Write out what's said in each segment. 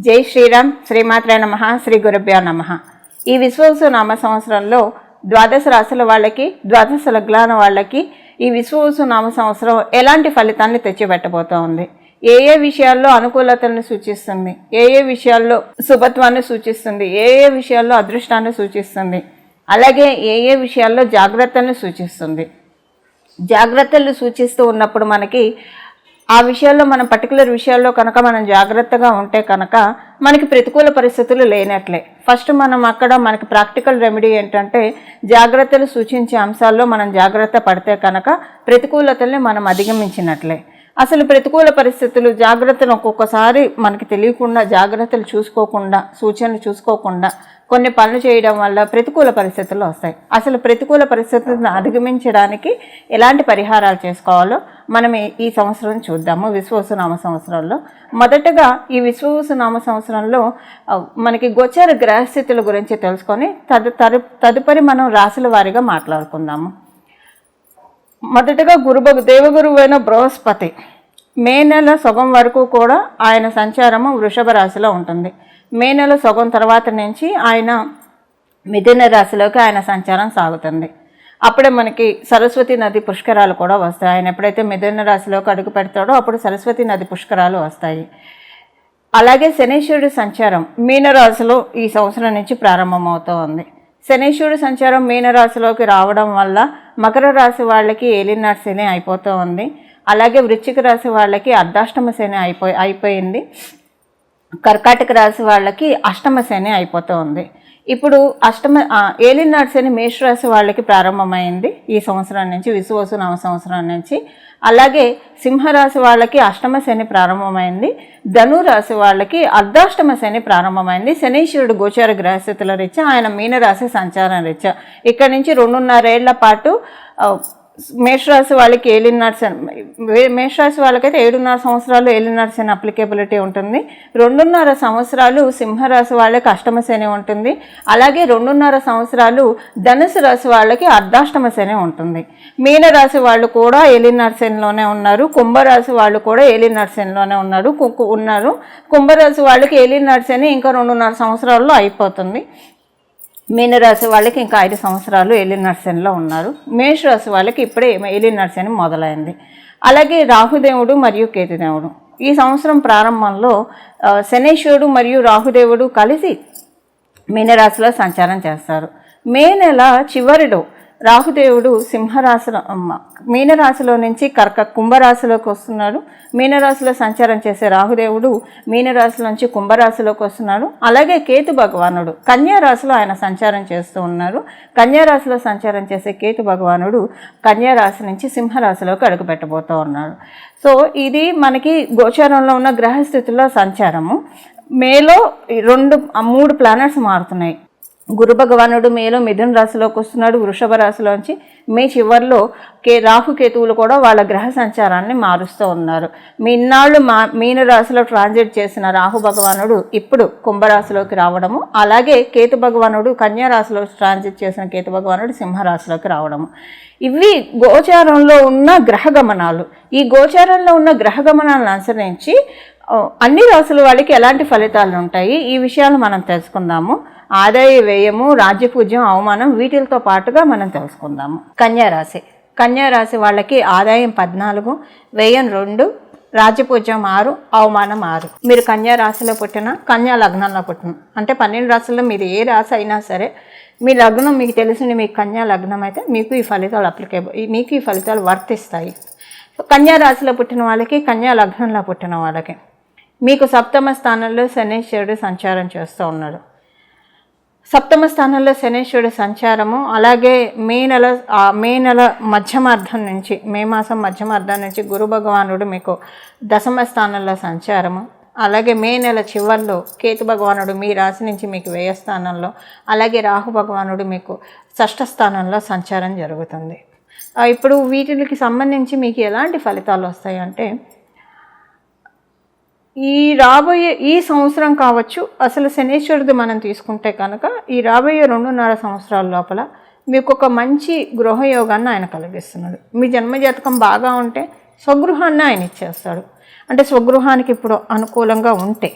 జై శ్రీరామ్. శ్రీమాత్రే నమః. శ్రీ గురుభ్యో నమః. ఈ విశ్వవసు నామ సంవత్సరంలో ద్వాదశ రాశుల వాళ్ళకి, ద్వాదశ లగ్నాల వాళ్ళకి ఈ విశ్వవసు నామ సంవత్సరం ఎలాంటి ఫలితాన్ని తెచ్చిపెట్టబోతోంది, ఏ ఏ విషయాల్లో అనుకూలతలను సూచిస్తుంది, ఏ ఏ విషయాల్లో శుభత్వాన్ని సూచిస్తుంది, ఏ ఏ విషయాల్లో అదృష్టాన్ని సూచిస్తుంది, అలాగే ఏ ఏ విషయాల్లో జాగ్రత్తలను సూచిస్తుంది. జాగ్రత్తలు సూచిస్తూ ఉన్నప్పుడు మనకి ఆ విషయాల్లో మనం పర్టికులర్ విషయాల్లో కనుక మనం జాగ్రత్తగా ఉంటే కనుక మనకి ప్రతికూల పరిస్థితులు లేనట్లే. ఫస్ట్ మనం అక్కడ మనకి ప్రాక్టికల్ రెమెడీ ఏంటంటే జాగ్రత్తలు సూచించే అంశాల్లో మనం జాగ్రత్త పడితే కనుక ప్రతికూలతల్ని మనం అధిగమించినట్లే. అసలు ప్రతికూల పరిస్థితులు జాగ్రత్తలు ఒక్కొక్కసారి మనకి తెలియకుండా, జాగ్రత్తలు చూసుకోకుండా, సూచనలు చూసుకోకుండా కొన్ని పనులు చేయడం వల్ల ప్రతికూల పరిస్థితులు వస్తాయి. అసలు ప్రతికూల పరిస్థితులను అధిగమించడానికి ఎలాంటి పరిహారాలు చేసుకోవాలో మనం ఈ సంవత్సరం చూద్దాము. విశ్వవసు నామ సంవత్సరంలో మొదటగా ఈ విశ్వవసు నామ సంవత్సరంలో మనకి గోచర గ్రహస్థితుల గురించి తెలుసుకొని తదుపరి మనం రాశుల వారీగా మాట్లాడుకుందాము. మొదటగా దేవగురువు అయిన బృహస్పతి మే నెల సగం వరకు కూడా ఆయన సంచారము వృషభ రాశిలో ఉంటుంది. మే నెల సగం తర్వాత నుంచి ఆయన మిథున రాశిలోకి ఆయన సంచారం సాగుతుంది. అప్పుడే మనకి సరస్వతి నది పుష్కరాలు కూడా వస్తాయి. ఆయన ఎప్పుడైతే మిథున రాశిలోకి అడుగు పెడతాడో అప్పుడు సరస్వతి నది పుష్కరాలు వస్తాయి. అలాగే శనీశ్వరుడి సంచారం మీనరాశిలో ఈ సంవత్సరం నుంచి ప్రారంభమవుతూ ఉంది. శనీశ్వరుడు సంచారం మీనరాశిలోకి రావడం వల్ల మకర రాశి వాళ్ళకి ఏలినాటి శని అయిపోతూ ఉంది. అలాగే వృశ్చిక రాశి వాళ్ళకి అర్ధాష్టమ శని అయిపోయింది. కర్కాటక రాశి వాళ్ళకి అష్టమ శని అయిపోతూ ఉంది. ఇప్పుడు ఏలినాటి శని మేషరాశి వాళ్ళకి ప్రారంభమైంది ఈ సంవత్సరం నుంచి, విశ్వవసు నామ సంవత్సరం నుంచి. అలాగే సింహరాశి వాళ్ళకి అష్టమ శని ప్రారంభమైంది. ధనురాశి వాళ్ళకి అర్ధాష్టమ శని ప్రారంభమైంది. శనీశ్వరుడు గోచార గ్రహస్థితుల రీత్యా ఆయన మీనరాశి సంచారం రీత్యా ఇక్కడి నుంచి 2.5 ఏళ్ల పాటు మేషరాశి వాళ్ళకి ఏలినాటి శని, మేషరాశి వాళ్ళకైతే 7.5 సంవత్సరాలు ఏలినాటి శని అప్లికేబిలిటీ ఉంటుంది. 2.5 సంవత్సరాలు సింహరాశి వాళ్ళకి అష్టమ శని ఉంటుంది. అలాగే 2.5 సంవత్సరాలు ధనుసు రాశి వాళ్ళకి అర్ధాష్టమ శని ఉంటుంది. మీనరాశి వాళ్ళు కూడా ఏలినాటి శనిలోనే ఉన్నారు. కుంభరాశి వాళ్ళు కూడా ఏలినాటి శనిలోనే ఉన్నారు. కుంభరాశి వాళ్ళకి ఏలినాటి శని ఇంకా 2.5 సంవత్సరాల్లో అయిపోతుంది. మీనరాశి వాళ్ళకి ఇంకా 5 సంవత్సరాలు ఏలినాటి శనిలో ఉన్నారు. మేషరాశి వాళ్ళకి ఇప్పుడే ఏలినాటి శని మొదలైంది. అలాగే రాహుదేవుడు మరియు కేతుదేవుడు ఈ సంవత్సరం ప్రారంభంలో శనీశ్వరుడు మరియు రాహుదేవుడు కలిసి మీనరాశిలో సంచారం చేస్తారు. మే నెల చివరిలో రాహుదేవుడు మీనరాశిలో నుంచి కుంభరాశిలోకి వస్తున్నాడు. మీనరాశిలో సంచారం చేసే రాహుదేవుడు మీనరాశి నుంచి కుంభరాశిలోకి వస్తున్నాడు. అలాగే కేతు భగవానుడు కన్యారాశిలో ఆయన సంచారం చేస్తూ ఉన్నారు. కన్యారాశిలో సంచారం చేసే కేతు భగవానుడు కన్యారాశి నుంచి సింహరాశిలోకి అడుగుపెట్టబోతూ ఉన్నాడు. సో ఇది మనకి గోచారంలో ఉన్న గ్రహస్థితుల్లో సంచారము. మేలో 3 ప్లానెట్స్ మారుతున్నాయి. గురు భగవానుడు మేలో మిథున రాశిలోకి వస్తున్నాడు వృషభ రాశిలోంచి. మే చివరిలో రాహుకేతువులు కూడా వాళ్ళ గ్రహ సంచారాన్ని మారుస్తూ ఉన్నారు. ఇన్నాళ్ళు మీన రాశిలో ట్రాన్సిట్ చేసిన రాహు భగవానుడు ఇప్పుడు కుంభరాశిలోకి రావడము, అలాగే కేతు భగవానుడు కన్యా రాశిలో ట్రాన్సిట్ చేసిన కేతు భగవానుడు సింహరాశిలోకి రావడము. ఇవి గోచారంలో ఉన్న గ్రహ గమనాలు. ఈ గోచారంలో ఉన్న గ్రహ గమనాలను అనుసరించి అన్ని రాశుల వాళ్ళకి ఎలాంటి ఫలితాలు ఉంటాయి ఈ విషయాలు మనం తెలుసుకుందాము. ఆదాయ వ్యయము, రాజ్యపూజ్యం, అవమానం వీటితో పాటుగా మనం తెలుసుకుందాము. కన్యారాశి వాళ్ళకి ఆదాయం 14, వ్యయం 2, రాజ్యపూజ్యం 6, అవమానం 6. మీరు కన్యారాశిలో పుట్టిన, కన్యా లగ్నంలో పుట్టిన అంటే 12 రాశుల్లో మీరు ఏ రాశి అయినా సరే మీ లగ్నం మీకు తెలిసిన మీకు కన్యా లగ్నం అయితే మీకు ఈ ఫలితాలు మీకు ఈ ఫలితాలు వర్తిస్తాయి. కన్యారాశిలో పుట్టిన వాళ్ళకి, కన్యా లగ్నంలో పుట్టిన వాళ్ళకి మీకు సప్తమ స్థానంలో శనీశ్వరుడు సంచారం చేస్తూ ఉన్నాడు. సప్తమ స్థానంలో శనీశ్వరుడు సంచారము, అలాగే మే నెల మధ్యమార్థం నుంచి, మే మాసం మధ్యమార్థం నుంచి గురు భగవానుడు మీకు దశమ స్థానంలో సంచారము, అలాగే మే నెల చివరిలో కేతు భగవానుడు మీ రాశి నుంచి మీకు వ్యయ స్థానంలో, అలాగే రాహు భగవానుడు మీకు షష్ఠ స్థానంలో సంచారం జరుగుతుంది. ఇప్పుడు వీటికి సంబంధించి మీకు ఎలాంటి ఫలితాలు వస్తాయంటే ఈ సంవత్సరం కావచ్చు, అసలు శనీశ్వరుడు మనం తీసుకుంటే కనుక ఈ రాబోయే 2.5 సంవత్సరాల లోపల మీకు ఒక మంచి గృహయోగాన్ని ఆయన కలిగిస్తున్నాడు. మీ జన్మజాతకం బాగా ఉంటే స్వగృహాన్ని ఆయన ఇచ్చేస్తాడు. అంటే స్వగృహానికి ఇప్పుడు అనుకూలంగా ఉంటే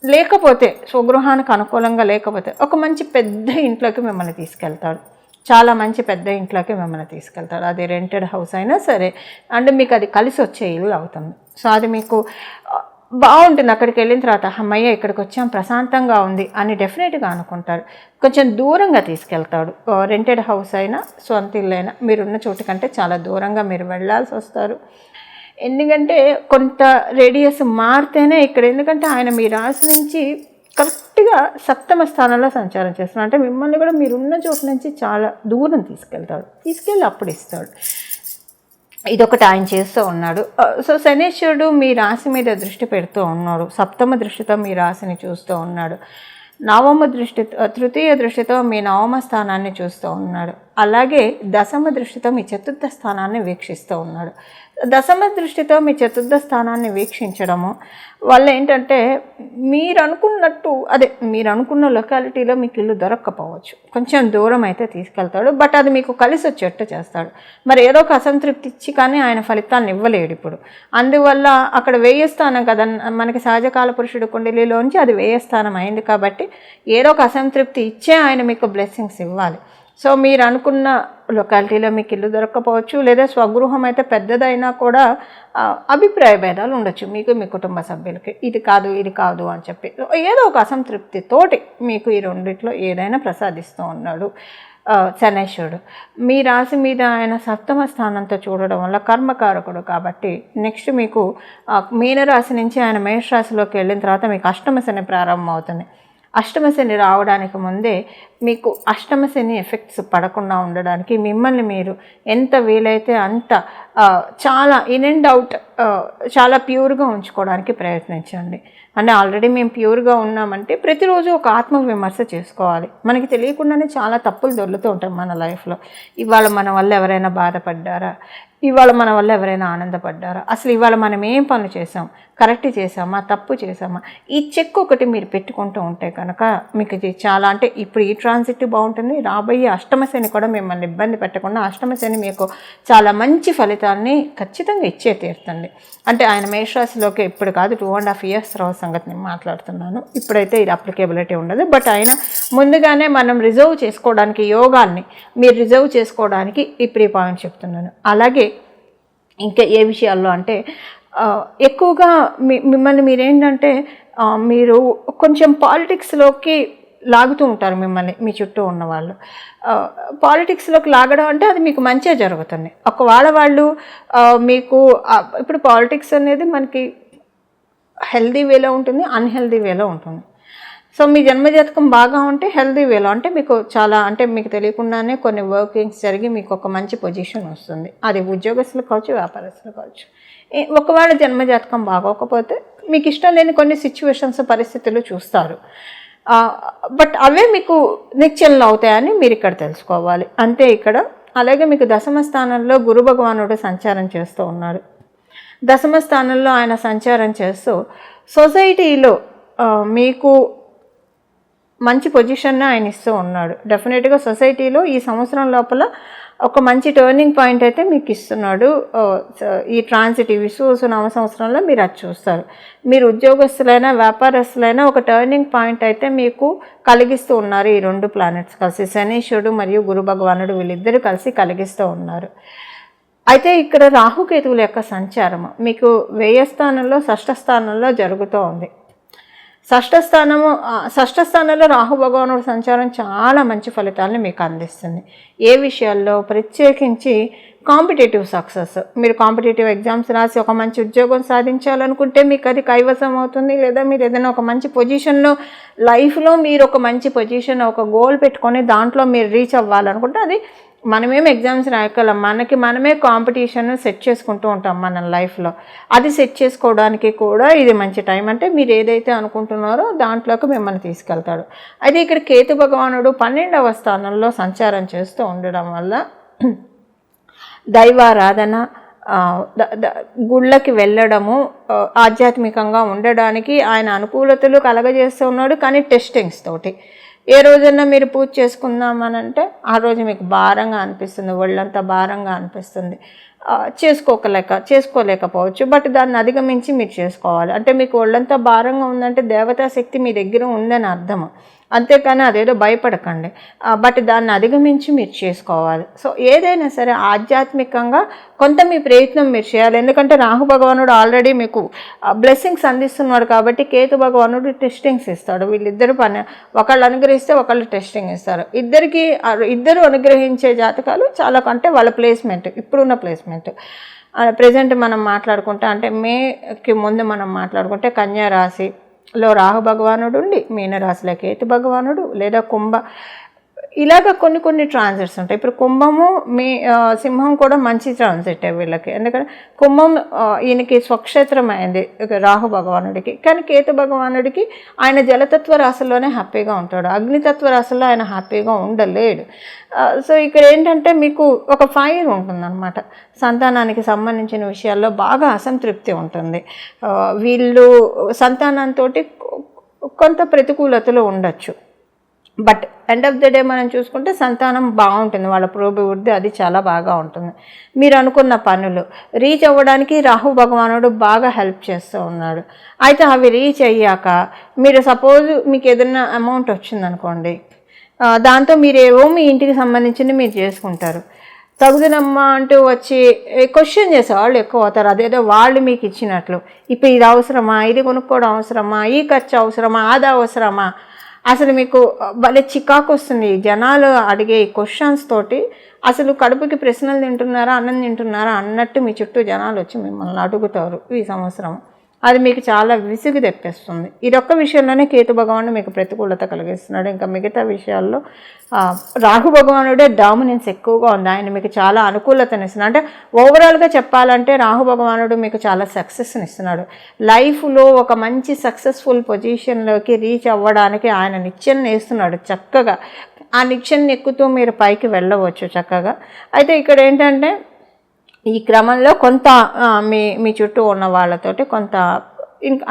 లేకపోతే స్వగృహానికి అనుకూలంగా లేకపోతే ఒక మంచి పెద్ద ఇంట్లోకి మిమ్మల్ని తీసుకెళ్తాడు. చాలా మంచి పెద్ద ఇంట్లోకి మిమ్మల్ని తీసుకెళ్తాడు. అది రెంటెడ్ హౌస్ అయినా సరే, అంటే మీకు అది కలిసి వచ్చే ఇల్లు అవుతుంది. సో అది మీకు బాగుంటుంది. అక్కడికి వెళ్ళిన తర్వాత అమ్మయ్య ఇక్కడికి వచ్చాం ప్రశాంతంగా ఉంది అని డెఫినెట్గా అనుకుంటారు. కొంచెం దూరంగా తీసుకెళ్తాడు. రెంటెడ్ హౌస్ అయినా సొంత ఇల్లు అయినా మీరున్న చోటు కంటే చాలా దూరంగా మీరు వెళ్ళాల్సి వస్తారు. ఎందుకంటే కొంత రేడియస్ మారితేనే ఇక్కడ, ఎందుకంటే ఆయన మీ రాశి నుంచి కరెక్ట్గా సప్తమ స్థానంలో సంచారం చేస్తున్నాడు. అంటే మిమ్మల్ని కూడా మీరున్న చోటు నుంచి చాలా దూరం తీసుకెళ్ళి అప్పుడు ఇస్తాడు. ఇదొకటి ఆయన చేస్తూ ఉన్నాడు. సో శనీశ్వరుడు మీ రాశి మీద దృష్టి పెడుతూ ఉన్నాడు. సప్తమ దృష్టితో మీ రాశిని చూస్తూ ఉన్నాడు. తృతీయ దృష్టితో మీ నవమ స్థానాన్ని చూస్తూ ఉన్నాడు. అలాగే దశమ దృష్టితో మీ చతుర్థ స్థానాన్ని వీక్షిస్తూ ఉన్నాడు. దశమ దృష్టితో మీ చతుర్థ స్థానాన్ని వీక్షించడము వల్ల ఏంటంటే మీరు అనుకున్న లొకాలిటీలో మీకు ఇల్లు దొరక్కపోవచ్చు, కొంచెం దూరం అయితే తీసుకెళ్తాడు. బట్ అది మీకు కలిసి వచ్చేట్టు చేస్తాడు. మరి ఏదో ఒక అసంతృప్తి ఇచ్చి కానీ ఆయన ఫలితాన్ని ఇవ్వలేడు ఇప్పుడు. అందువల్ల అక్కడ వేయస్థానం కదా మనకి సహజకాల పురుషుడు కుండలిలోంచి అది వేయస్థానం అయింది కాబట్టి ఏదో ఒక అసంతృప్తి ఇచ్చే ఆయన మీకు బ్లెస్సింగ్స్ ఇవ్వాలి. సో మీరు అనుకున్న లొకాలిటీలో మీకు ఇల్లు దొరక్కపోవచ్చు, లేదా స్వగృహం అయితే పెద్దదైనా కూడా అభిప్రాయ భేదాలు ఉండొచ్చు మీకు, మీ కుటుంబ సభ్యులకి. ఇది కాదు అని చెప్పి ఏదో ఒక అసంతృప్తితోటి మీకు ఈ రెండిట్లో ఏదైనా ప్రసాదిస్తూ ఉన్నాడు శనైశ్వరుడు. మీ రాశి మీద ఆయన సప్తమ స్థానంతో చూడడం వల్ల కర్మకారకుడు కాబట్టి నెక్స్ట్ మీకు మీనరాశి నుంచి ఆయన మేషరాశిలోకి వెళ్ళిన తర్వాత మీకు అష్టమ శని ప్రారంభం అవుతుంది. అష్టమ శని రావడానికి ముందే మీకు అష్టమ శని ఎఫెక్ట్స్ పడకుండా ఉండడానికి మిమ్మల్ని మీరు ఎంత వీలైతే అంత చాలా ఇన్ అండ్ అవుట్ చాలా ప్యూర్గా ఉంచుకోవడానికి ప్రయత్నించండి. అంటే ఆల్రెడీ మేము ప్యూర్గా ఉన్నామంటే ప్రతిరోజు ఒక ఆత్మవిమర్శ చేసుకోవాలి. మనకి తెలియకుండానే చాలా తప్పులు దొర్లుతూ ఉంటాయి మన లైఫ్లో. ఇవాళ మన వల్ల ఎవరైనా బాధపడ్డారా, ఇవాళ మన వల్ల ఎవరైనా ఆనందపడ్డారా, అసలు ఇవాళ మనం ఏం పనులు చేసాం, కరెక్ట్ చేసామా, తప్పు చేసామా, ఈ చెక్ ఒకటి మీరు పెట్టుకుంటూ ఉంటే కనుక మీకు ఇది చాలా, అంటే ఇప్పుడు ఈ ట్రాన్సిట్ బాగుంటుంది, రాబోయే అష్టమ శని కూడా మిమ్మల్ని ఇబ్బంది పెట్టకుండా అష్టమ శని మీకు చాలా మంచి ఫలితాన్ని ఖచ్చితంగా ఇచ్చే తీరుతుంది. అంటే ఆయన మేషరాశిలోకి ఇప్పుడు కాదు 2.5 years తర్వాత సంగతి నేను మాట్లాడుతున్నాను. ఇప్పుడైతే ఇది అప్లికేబిలిటీ ఉండదు. బట్ ఆయన ముందుగానే మనం రిజర్వ్ చేసుకోవడానికి యోగాన్ని మీరు రిజర్వ్ చేసుకోవడానికి ఇప్పుడు ఈ పాయింట్ చెప్తున్నాను. అలాగే ఇంకా ఏ విషయాల్లో అంటే ఎక్కువగా మిమ్మల్ని మీరేంటంటే మీరు కొంచెం పాలిటిక్స్లోకి లాగుతూ ఉంటారు మిమ్మల్ని మీ చుట్టూ ఉన్నవాళ్ళు. పాలిటిక్స్లోకి లాగడం అంటే అది మీకు మంచిగా జరుగుతుంది. ఒకవేళ వాళ్ళు మీకు ఇప్పుడు పాలిటిక్స్ అనేది మనకి హెల్దీ వేలో ఉంటుంది, అన్హెల్దీ వేలో ఉంటుంది. సో మీ జన్మజాతకం బాగా ఉంటే హెల్దీ వేలో, అంటే మీకు చాలా, అంటే మీకు తెలియకుండానే కొన్ని వర్కింగ్స్ జరిగి మీకు ఒక మంచి పొజిషన్ వస్తుంది. అది ఉద్యోగస్తులు కావచ్చు, వ్యాపారస్తులు కావచ్చు. ఒకవేళ జన్మజాతకం బాగోకపోతే మీకు ఇష్టం లేని కొన్ని సిచ్యువేషన్స్, పరిస్థితులు చూస్తారు. బట్ అవే మీకు నిత్యంలో అవుతాయని మీరు ఇక్కడ తెలుసుకోవాలి అంతే ఇక్కడ. అలాగే మీకు దశమ స్థానంలో గురు భగవానుడు సంచారం చేస్తూ ఉన్నాడు. దశమ స్థానంలో ఆయన సంచారం చేస్తూ సొసైటీలో మీకు మంచి పొజిషన్ని ఆయన ఇస్తూ ఉన్నాడు. డెఫినెట్గా సొసైటీలో ఈ సంవత్సరం లోపల ఒక మంచి టర్నింగ్ పాయింట్ అయితే మీకు ఇస్తున్నాడు. ఈ ట్రాన్సిట్ విశ్వవసునామ సంవత్సరంలో మీరు అది చూస్తారు. మీరు ఉద్యోగస్తులైనా వ్యాపారస్తులైనా ఒక టర్నింగ్ పాయింట్ అయితే మీకు కలిగిస్తూ ఉన్నారు ఈ రెండు ప్లానెట్స్ కలిసి, శనీశ్వరుడు మరియు గురు భగవానుడు వీళ్ళిద్దరూ కలిసి కలిగిస్తూ ఉన్నారు. అయితే ఇక్కడ రాహుకేతువుల యొక్క సంచారము మీకు వ్యయ స్థానంలో, షష్ఠ స్థానంలో జరుగుతూ ఉంది. షష్ఠ స్థానంలో రాహు భగవానుడు సంచారం చాలా మంచి ఫలితాలను మీకు అందిస్తుంది. ఏ విషయాల్లో? ప్రత్యేకించి కాంపిటేటివ్ సక్సెస్. మీరు కాంపిటేటివ్ ఎగ్జామ్స్ రాసి ఒక మంచి ఉద్యోగం సాధించాలనుకుంటే మీకు అది కైవసం అవుతుంది. లేదా మీరు ఏదైనా ఒక మంచి పొజిషన్లో లైఫ్లో మీరు ఒక మంచి పొజిషన్, ఒక గోల్ పెట్టుకొని దాంట్లో మీరు రీచ్ అవ్వాలనుకుంటే అది మనమేం ఎగ్జామ్స్ రాయగలం, మనమే కాంపిటీషన్ సెట్ చేసుకుంటూ ఉంటాం మన లైఫ్లో. అది సెట్ చేసుకోవడానికి కూడా ఇది మంచి టైం. అంటే మీరు ఏదైతే అనుకుంటున్నారో దాంట్లోకి మిమ్మల్ని తీసుకెళ్తాడు. అయితే ఇక్కడ కేతు భగవానుడు 12వ స్థానంలో సంచారం చేస్తూ ఉండడం వల్ల దైవారాధన, గుళ్ళకి వెళ్ళడము, ఆధ్యాత్మికంగా ఉండడానికి ఆయన అనుకూలతలు కలగజేస్తూ ఉన్నాడు. కానీ టెస్టింగ్స్ తోటి ఏ రోజన్నా మీరు పూజ చేసుకుందామనంటే ఆ రోజు మీకు భారంగా అనిపిస్తుంది, ఒళ్ళంతా భారంగా అనిపిస్తుంది. చేసుకోలేకపోవచ్చు. బట్ దాన్ని అధిగమించి మీరు చేసుకోవాలి. అంటే మీకు ఒళ్ళంతా భారంగా ఉందంటే దేవతా శక్తి మీ దగ్గర ఉందని అర్థము, అంతేకాని అదేదో భయపడకండి. బట్ దాన్ని అధిగమించి మీరు చేసుకోవాలి. సో ఏదైనా సరే ఆధ్యాత్మికంగా కొంత మీ ప్రయత్నం మీరు చేయాలి. ఎందుకంటే రాహు భగవానుడు ఆల్రెడీ మీకు బ్లెస్సింగ్స్ అందిస్తున్నాడు కాబట్టి కేతు భగవానుడు టెస్టింగ్స్ ఇస్తాడు. వీళ్ళిద్దరు ఒకళ్ళు అనుగ్రహిస్తే ఒకళ్ళు టెస్టింగ్ ఇస్తారు. ఇద్దరు అనుగ్రహించే జాతకాలు చాలా, అంటే వాళ్ళ ప్లేస్మెంట్, ఇప్పుడున్న ప్లేస్మెంట్ ప్రజెంట్ మనం మాట్లాడుకుంటే, అంటే మేకి ముందు మనం మాట్లాడుకుంటే కన్యా రాశిలో రాహు భగవానుడు ఉండి మీనరాశిలో కేతు భగవానుడు, లేదా ఇలాగ కొన్ని ట్రాన్సిట్స్ ఉంటాయి. ఇప్పుడు కుంభము సింహం కూడా మంచి ట్రాన్సిట్ వీళ్ళకి, ఎందుకంటే కుంభం ఈయనకి స్వక్షేత్రం అయింది రాహు భగవానుడికి. కానీ కేతు భగవానుడికి ఆయన జలతత్వ రాశిలోనే హ్యాపీగా ఉంటాడు, అగ్నితత్వ రాశిలో ఆయన హ్యాపీగా ఉండలేడు. సో ఇక్కడ ఏంటంటే మీకు ఒక ఫైర్ ఉంటుందన్నమాట. సంతానానికి సంబంధించిన విషయాల్లో బాగా అసంతృప్తి ఉంటుంది. వీళ్ళు సంతానంతో కొంత ప్రతికూలతలు ఉండొచ్చు. But end of the day మనం చూసుకుంటే సంతానం బాగుంటుంది, వాళ్ళ పురోభివృద్ధి అది చాలా బాగా ఉంటుంది. మీరు అనుకున్న పనులు రీచ్ అవ్వడానికి రాహు భగవానుడు బాగా హెల్ప్ చేస్తూ ఉన్నాడు. అయితే అవి రీచ్ అయ్యాక మీరు సపోజ్ మీకు ఏదైనా అమౌంట్ వచ్చిందనుకోండి, దాంతో మీరేవో మీ ఇంటికి సంబంధించింది మీరు చేసుకుంటారు. తగుదనమ్మా అంటూ వచ్చి క్వశ్చన్ చేసేవాళ్ళు ఎక్కువ అవుతారు. అదేదో వాళ్ళు మీకు ఇచ్చినట్లు, ఇప్పుడు ఇది అవసరమా, ఇది కొనుక్కోవడం అవసరమా, ఈ ఖర్చు అవసరమా, అది అవసరమా, అసలు మీకు భలే చికాకు వస్తుంది జనాలు అడిగే ఈ క్వశ్చన్స్ తోటి. అసలు కడుపుకి ప్రశ్నలు తింటున్నారా, అన్నం తింటున్నారా అన్నట్టు మీ చుట్టూ జనాలు వచ్చి మిమ్మల్ని అడుగుతారు ఈ సంవత్సరం. అది మీకు చాలా విసుగు తెప్పిస్తుంది. ఇదొక్క విషయంలోనే కేతు భగవానుడు మీకు ప్రతికూలత కలిగిస్తున్నాడు. ఇంకా మిగతా విషయాల్లో రాహు భగవానుడే డామినెన్స్ ఎక్కువగా ఉంది. ఆయన మీకు చాలా అనుకూలతనిస్తున్నాడు. అంటే ఓవరాల్గా చెప్పాలంటే రాహు భగవానుడు మీకు చాలా సక్సెస్ని ఇస్తున్నాడు. లైఫ్లో ఒక మంచి సక్సెస్ఫుల్ పొజిషన్లోకి రీచ్ అవ్వడానికి ఆయన నిచ్చెన వేస్తున్నాడు చక్కగా. ఆ నిచ్చెన ఎక్కుతూ మీరు పైకి వెళ్ళవచ్చు చక్కగా. అయితే ఇక్కడ ఏంటంటే ఈ క్రమంలో కొంత మీ చుట్టూ ఉన్న వాళ్ళతోటి కొంత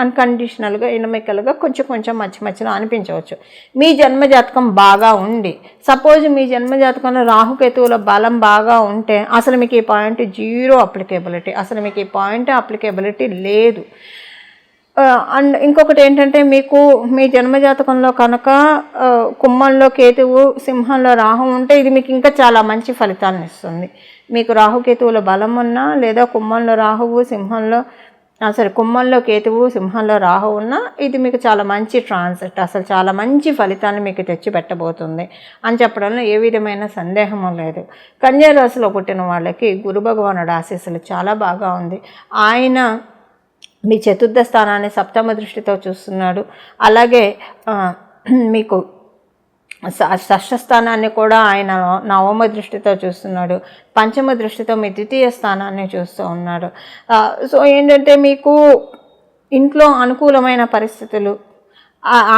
అన్కండిషనల్గా ఎనమికల్గా కొంచెం మధ్యలో అనిపించవచ్చు. మీ జన్మజాతకం బాగా ఉండి, సపోజ్ మీ జన్మజాతకంలో రాహుకేతువుల బలం బాగా ఉంటే అసలు మీకు ఈ పాయింట్ 0 అప్లికేబిలిటీ, అసలు మీకు ఈ పాయింట్ అప్లికేబిలిటీ లేదు. అండ్ ఇంకొకటి ఏంటంటే మీకు మీ జన్మజాతకంలో కనుక కుంభంలో కేతువు, సింహంలో రాహు ఉంటే ఇది మీకు ఇంకా చాలా మంచి ఫలితాలను ఇస్తుంది. మీకు రాహుకేతువుల బలం ఉన్నా, లేదా కుంభంలో రాహువు కుంభంలో కేతువు సింహంలో రాహు ఉన్నా ఇది మీకు చాలా మంచి ట్రాన్సిట్, అసలు చాలా మంచి ఫలితాన్ని మీకు తెచ్చిపెట్టబోతుంది అని చెప్పడంలో ఏ విధమైన సందేహము లేదు. కన్యా రాశిలో పుట్టిన వాళ్ళకి గురు భగవానుడు ఆశీస్సులు చాలా బాగా ఉంది. ఆయన మీ చతుర్థ స్థానాన్ని సప్తమ దృష్టితో చూస్తున్నాడు. అలాగే మీకు షష్ఠ స్థానాన్ని కూడా ఆయన నవమ దృష్టితో చూస్తున్నాడు. పంచమ దృష్టితో మీ ద్వితీయ స్థానాన్ని చూస్తూ ఉన్నాడు. సో ఏంటంటే మీకు ఇంట్లో అనుకూలమైన పరిస్థితులు,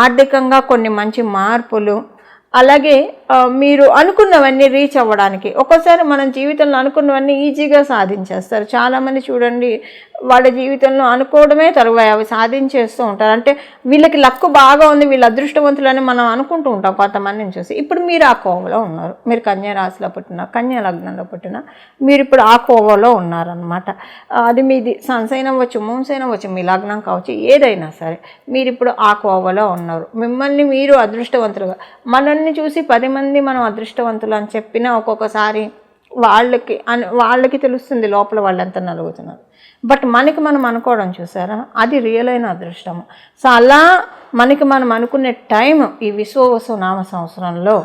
ఆర్థికంగా కొన్ని మంచి మార్పులు, అలాగే మీరు అనుకున్నవన్నీ రీచ్ అవ్వడానికి ఒక్కోసారి మనం జీవితంలో అనుకున్నవన్నీ ఈజీగా సాధించేస్తారు. చాలామంది చూడండి వాళ్ళ జీవితంలో అనుకోవడమే తరువాయి అవి సాధించేస్తూ ఉంటారు. అంటే వీళ్ళకి లక్కు బాగా ఉంది, వీళ్ళు అదృష్టవంతులని మనం అనుకుంటూ ఉంటాం కొంతమందిని చూసి. ఇప్పుడు మీరు ఆ కోవలో ఉన్నారు. మీరు కన్యా రాశిలో పుట్టిన, కన్యా లగ్నంలో పుట్టిన మీరు ఇప్పుడు ఆ కోవలో ఉన్నారనమాట. అది మీది సన్స్ అయినా అవ్వచ్చు, మూన్స్ అయినా అవ్వచ్చు, మీ లగ్నం కావచ్చు, ఏదైనా సరే మీరు ఇప్పుడు ఆ కోవలో ఉన్నారు. మిమ్మల్ని మీరు అదృష్టవంతులుగా, మనల్ని చూసి 10 మంది మనం అదృష్టవంతులు అని చెప్పినా ఒక్కొక్కసారి వాళ్ళకి తెలుస్తుంది లోపల వాళ్ళు ఎంత నలుగుతున్నారు. బట్ మనకి మనం అనుకోవడం చూసారా, అది రియల్ అయిన అదృష్టము. సో అలా మనకి మనం అనుకునే టైం ఈ విశ్వవసు నామ సంవత్సరంలో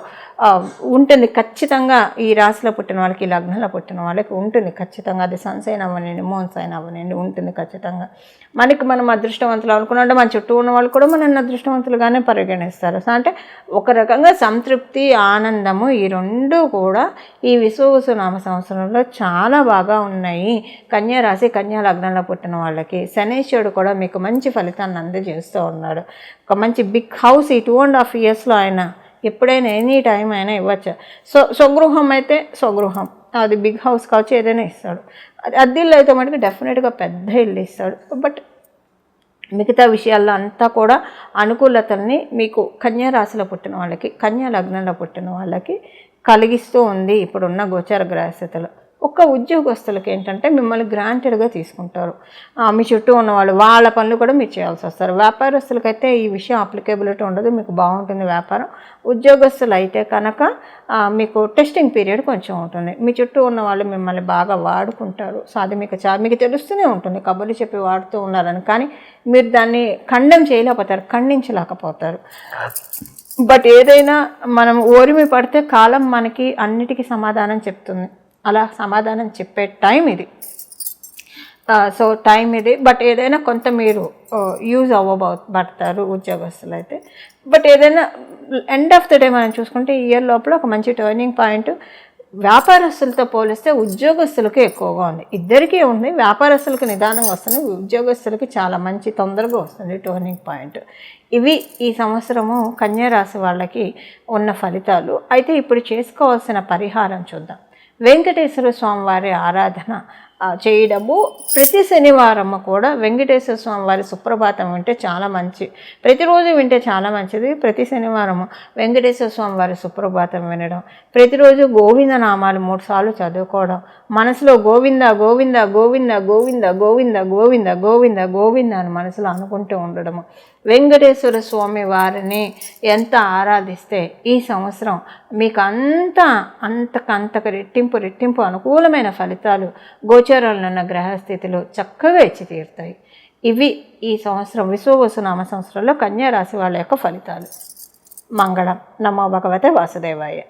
ఉంటుంది ఖచ్చితంగా. ఈ రాశిలో పుట్టిన వాళ్ళకి, ఈ లగ్నంలో పుట్టిన వాళ్ళకి ఉంటుంది ఖచ్చితంగా. అది సన్స్ అయినా అవ్వనండి, మూన్స్ అయినా అవ్వనండి, ఉంటుంది ఖచ్చితంగా. మనకి మనం అదృష్టవంతులు అనుకున్నాంటే మన చుట్టూ ఉన్న వాళ్ళు కూడా మనల్ని అదృష్టవంతులుగానే పరిగణిస్తారు. సో అంటే ఒక రకంగా సంతృప్తి, ఆనందము ఈ రెండు కూడా ఈ విశ్వవసు నామ సంవత్సరంలో చాలా బాగా ఉన్నాయి. కన్యా రాశి, కన్యా లగ్నంలో పుట్టిన వాళ్ళకి శనేశ్వరుడు కూడా మీకు మంచి ఫలితాన్ని అందజేస్తూ ఉన్నాడు. ఒక మంచి బిగ్ హౌస్ ఈ 2.5 yearsలో ఆయన ఎప్పుడైనా ఎనీ టైం అయినా ఇవ్వచ్చు. స్వగృహం అయితే స్వగృహం, అది బిగ్ హౌస్ కావచ్చు, ఏదైనా ఇస్తాడు. అది అద్దెల్లో అయితే మటుకు డెఫినెట్గా పెద్ద ఇల్లు ఇస్తాడు. బట్ మిగతా విషయాల్లో అంతా కూడా అనుకూలతల్ని మీకు కన్యా రాశిలో పుట్టిన వాళ్ళకి, కన్యా లగ్నంలో పుట్టిన వాళ్ళకి కలిగిస్తూ ఉంది ఇప్పుడున్న గోచార గ్రహస్థితులు. ఒక్క ఉద్యోగస్తులకి ఏంటంటే మిమ్మల్ని గ్రాంటెడ్గా తీసుకుంటారు. మీ చుట్టూ ఉన్నవాళ్ళు వాళ్ళ పనులు కూడా మీరు చేయాల్సి వస్తారు. వ్యాపారస్తులకైతే ఈ విషయం అప్లికేబిలిటీ ఉండదు, మీకు బాగుంటుంది వ్యాపారం. ఉద్యోగస్తులు అయితే కనుక మీకు టెస్టింగ్ పీరియడ్ కొంచెం ఉంటుంది. మీ చుట్టూ ఉన్న వాళ్ళు మిమ్మల్ని బాగా వాడుకుంటారు. సో అది మీకు తెలుస్తూనే ఉంటుంది కబుర్లు చెప్పి వాడుతూ ఉన్నారని, కానీ మీరు దాన్ని ఖండం చేయలేకపోతారు, ఖండించలేకపోతారు. బట్ ఏదైనా మనం ఓరిమి పడితే కాలం మనకి అన్నిటికీ సమాధానం చెప్తుంది. అలా సమాధానం చెప్పే టైం ఇది. సో టైం ఇది. బట్ ఏదైనా కొంత మీరు యూజ్ అవ్వబడతారు ఉద్యోగస్తులు అయితే. బట్ ఏదైనా ఎండ్ ఆఫ్ ద డే మనం చూసుకుంటే ఈ ఇయర్ లోపల ఒక మంచి టర్నింగ్ పాయింట్ వ్యాపారస్తులతో పోలిస్తే ఉద్యోగస్తులకి ఎక్కువగా ఉంది. ఇద్దరికీ ఉంది, వ్యాపారస్తులకు నిదానంగా వస్తుంది, ఉద్యోగస్తులకి చాలా మంచి తొందరగా వస్తుంది టర్నింగ్ పాయింట్. ఇవి ఈ సంవత్సరము కన్యా రాశి వాళ్ళకి ఉన్న ఫలితాలు. అయితే ఇప్పుడు చేసుకోవాల్సిన పరిహారం చూద్దాం. వెంకటేశ్వర స్వామి వారి ఆరాధన చేయడము, ప్రతి శనివారము కూడా వెంకటేశ్వర స్వామి వారి సుప్రభాతం వింటే చాలా మంచి, ప్రతిరోజు వింటే చాలా మంచిది. ప్రతి శనివారము వెంకటేశ్వర స్వామి వారి సుప్రభాతం వినడం, ప్రతిరోజు గోవింద నామాలు 3 సార్లు చదువుకోవడం, మనసులో గోవింద గోవింద గోవింద గోవింద గోవింద గోవింద గోవింద గోవింద అని మనసులో అనుకుంటూ ఉండడము. వెంకటేశ్వర స్వామి వారిని ఎంత ఆరాధిస్తే ఈ సంవత్సరం మీకు అంతకంతకు రెట్టింపు అనుకూలమైన ఫలితాలు గోచరాలు ఉన్న గ్రహస్థితిలో చక్కగా ఇచ్చి తీరుతాయి. ఇవి ఈ సంవత్సరం విశ్వవసునామ సంవత్సరంలో కన్యా రాశి వాళ్ళ యొక్క ఫలితాలు. మంగళం. నమో భగవతే వాసుదేవాయ.